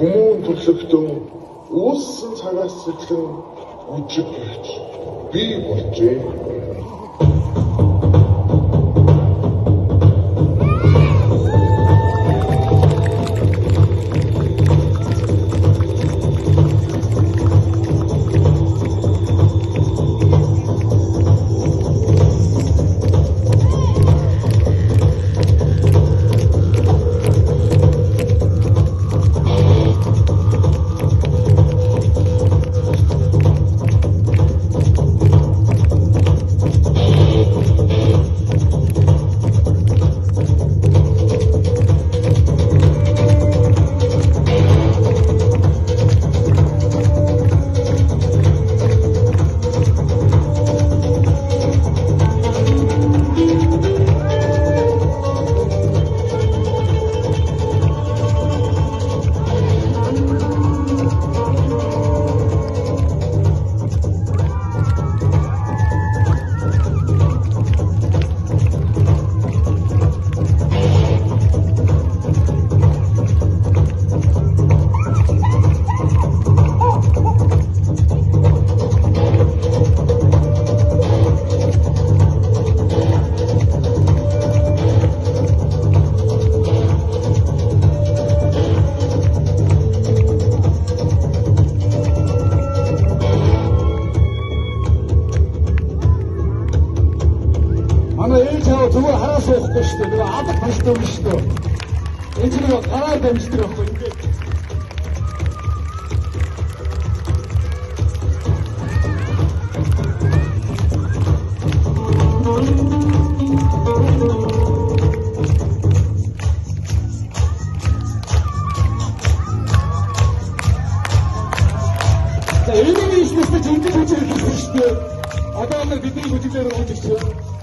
хүмүүн төлөвтөн үүссэн цагаас эхлэн үжиг гэж би болжээ. Манай ээж аваа зүгээр хараа суухгүй шүү дээ. Нөгөө алга талтай юм шүү дээ. Энэ чинь нөгөө гараар дамждаг байхгүй ингээд. За энэ нэг ийшнээс жинхэнэ хүчээр хэлсэн шүү дээ. Одоо бид бидний хүчээр үүсгэж байна.